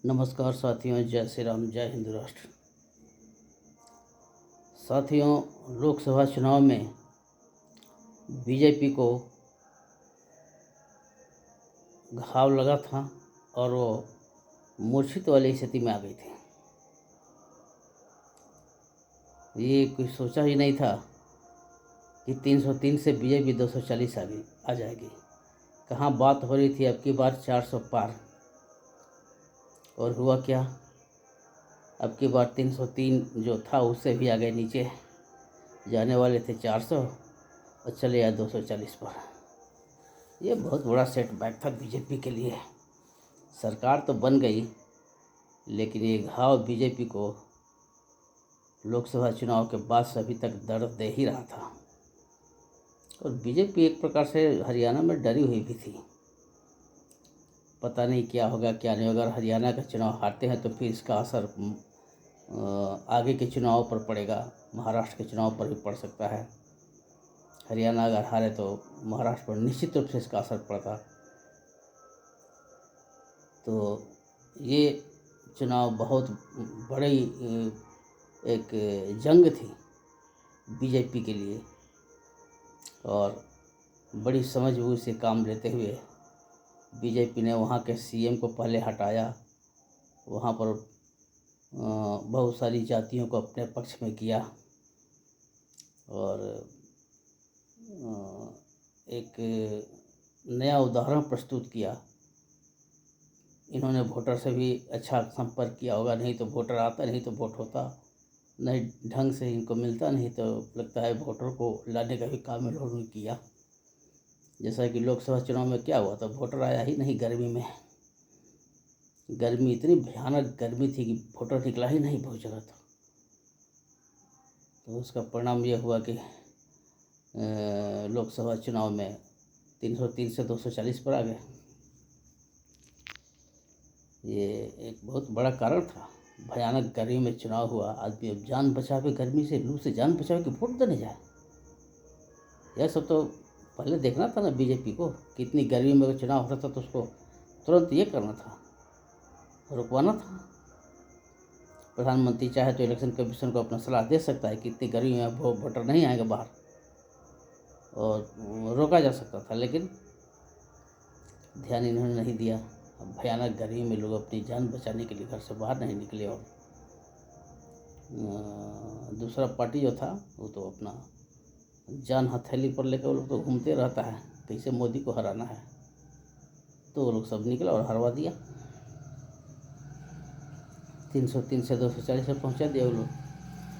नमस्कार साथियों, जय श्री राम, जय हिंद राष्ट्र। साथियों, लोकसभा चुनाव में बीजेपी को घाव लगा था और वो मूर्छित वाली स्थिति में आ गई थी। ये कोई सोचा ही नहीं था कि 303 से बीजेपी 240 आ जाएगी। कहाँ बात हो रही थी अब की बार 400 पार, और हुआ क्या? अब की बार 303 जो था उससे भी आगे नीचे जाने वाले थे 400 और चले आए 240 पर। ये बहुत बड़ा सेटबैक था बीजेपी के लिए। सरकार तो बन गई, लेकिन ये घाव बीजेपी को लोकसभा चुनाव के बाद से अभी तक दर्द दे ही रहा था। और बीजेपी एक प्रकार से हरियाणा में डरी हुई भी थी। पता नहीं क्या होगा क्या नहीं होगा। अगर हरियाणा का चुनाव हारते हैं तो फिर इसका असर आगे के चुनाव पर पड़ेगा, महाराष्ट्र के चुनाव पर भी पड़ सकता है। हरियाणा अगर हारे तो महाराष्ट्र पर निश्चित रूप से इसका असर पड़ता। तो ये चुनाव बहुत बड़ी एक जंग थी बीजेपी के लिए, और बड़ी समझबूझ से काम लेते हुए बीजेपी ने वहाँ के सीएम को पहले हटाया। वहाँ पर बहुत सारी जातियों को अपने पक्ष में किया और एक नया उदाहरण प्रस्तुत किया। इन्होंने वोटर से भी अच्छा संपर्क किया होगा, नहीं तो वोटर आता, नहीं तो वोट होता, नहीं ढंग से इनको मिलता, नहीं तो लगता है वोटर को लाने का भी काम इन्होंने किया। जैसा कि लोकसभा चुनाव में क्या हुआ था, वोटर आया ही नहीं। गर्मी इतनी भयानक गर्मी थी कि वोटर निकला ही नहीं बहुत जगह। तो उसका परिणाम यह हुआ कि लोकसभा चुनाव में 303 से 240 पर आ गए। ये एक बहुत बड़ा कारण था। भयानक गर्मी में चुनाव हुआ, आदमी अब जान बचावे, गर्मी से, लू से जान बचावे कि वोट देने जाए। यह सब तो पहले देखना था ना बीजेपी को। कितनी गर्मी में अगर चुनाव होता था तो उसको तुरंत ये करना था, रुकवाना था। प्रधानमंत्री चाहे तो इलेक्शन कमीशन को अपना सलाह दे सकता है कि इतनी गर्मी में वोटर नहीं आएगा बाहर, और रोका जा सकता था, लेकिन ध्यान इन्होंने नहीं दिया। भयानक गर्मी में लोग अपनी जान बचाने के लिए घर से बाहर नहीं निकले। और दूसरा पार्टी जो था वो तो अपना जान हथेली पर लेकर वो लोग तो घूमते रहता है, कैसे मोदी को हराना है। तो वो लोग सब निकला और हरवा दिया। 303 से 240 पर पहुँचा दिया वो लोग।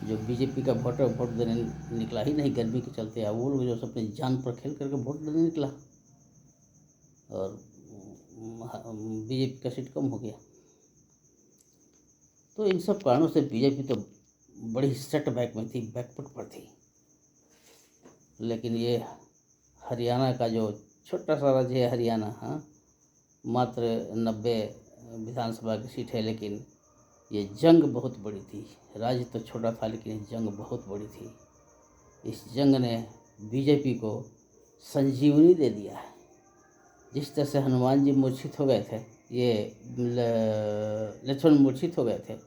जो बीजेपी का वोटर वोट देने निकला ही नहीं गर्मी के चलते, अब वो लोग जो अपनी जान पर खेल करके वोट देने निकला और बीजेपी का सीट कम हो गया। तो इन सब कारणों से बीजेपी तो बड़ी सेटबैक में थी, बैकफुट पर थी। लेकिन ये हरियाणा का जो छोटा सा राज्य है हरियाणा, हाँ, मात्र 90 विधानसभा की सीट है, लेकिन ये जंग बहुत बड़ी थी। राज्य तो छोटा था, लेकिन ये जंग बहुत बड़ी थी। इस जंग ने बीजेपी को संजीवनी दे दिया है। जिस तरह से हनुमान जी मूर्छित हो गए थे, ये लक्ष्मण मूर्छित हो गए थे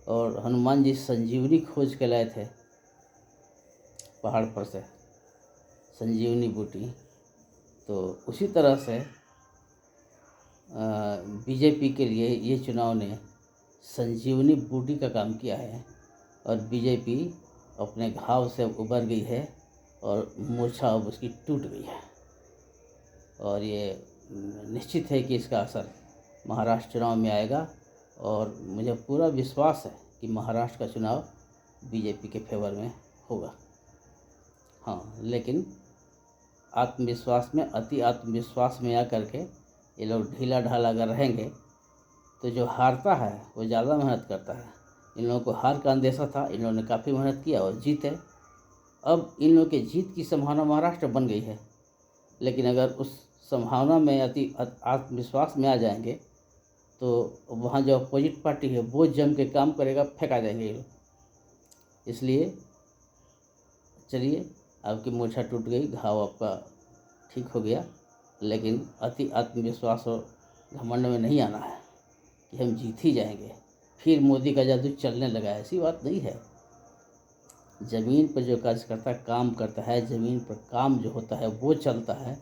और हनुमान जी संजीवनी खोज के लाए थे पहाड़ पर से, संजीवनी बूटी। तो उसी तरह से बीजेपी के लिए ये चुनाव ने संजीवनी बूटी का काम किया है और बीजेपी अपने घाव से उबर गई है और मूर्छा अब उसकी टूट गई है। और ये निश्चित है कि इसका असर महाराष्ट्र चुनाव में आएगा, और मुझे पूरा विश्वास है कि महाराष्ट्र का चुनाव बीजेपी के फेवर में होगा। हाँ, लेकिन अति आत्मविश्वास में आकर के ये लोग ढीला ढाला अगर रहेंगे तो जो हारता है वो ज़्यादा मेहनत करता है। इन लोगों को हार का अंदेशा था, इन लोगों ने काफ़ी मेहनत किया और जीते। अब इन लोगों के जीत की संभावना महाराष्ट्र बन गई है, लेकिन अगर उस संभावना में अति आत्मविश्वास में आ जाएंगे तो वहाँ जो अपोजिट पार्टी है वो जम के काम करेगा, फेंका जाएंगे ये लोग। इसलिए चलिए, आपकी मूर्छा टूट गई, घाव आपका ठीक हो गया, लेकिन अति आत्मविश्वास और घमंड में नहीं आना है कि हम जीत ही जाएंगे, फिर मोदी का जादू चलने लगा। ऐसी बात नहीं है। ज़मीन पर जो कार्यकर्ता काम करता है, ज़मीन पर काम जो होता है वो चलता है,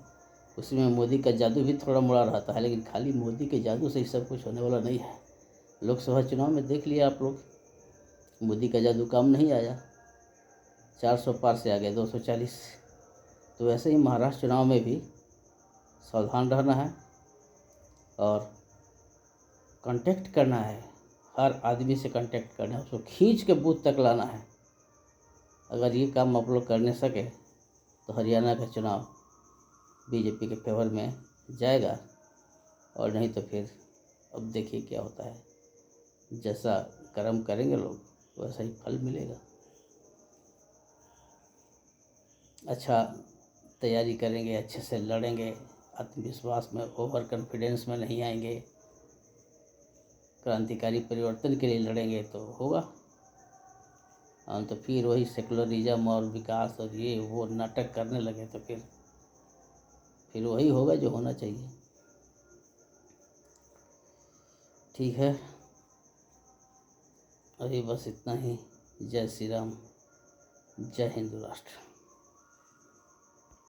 उसमें मोदी का जादू भी थोड़ा मोड़ा रहता है, लेकिन खाली मोदी के जादू से ही सब कुछ होने वाला नहीं है। लोकसभा चुनाव में देख लिया आप लोग, मोदी का जादू काम नहीं आया, 400 पार से आ गए 240। तो वैसे ही महाराष्ट्र चुनाव में भी सावधान रहना है और कांटेक्ट करना है, हर आदमी से कांटेक्ट करना है, उसको खींच के बूथ तक लाना है। अगर ये काम आप लोग करने सके तो हरियाणा का चुनाव बीजेपी के फेवर में जाएगा, और नहीं तो फिर अब देखिए क्या होता है। जैसा कर्म करेंगे लोग वैसा ही फल मिलेगा। अच्छा तैयारी करेंगे, अच्छे से लड़ेंगे, आत्मविश्वास में, ओवर कॉन्फिडेंस में नहीं आएंगे, क्रांतिकारी परिवर्तन के लिए लड़ेंगे तो होगा। हम तो फिर वही सेकुलरिज्म और विकास और ये वो नाटक करने लगे तो फिर वही होगा जो होना चाहिए। ठीक है, अभी बस इतना ही। जय श्री राम, जय हिंद राष्ट्र।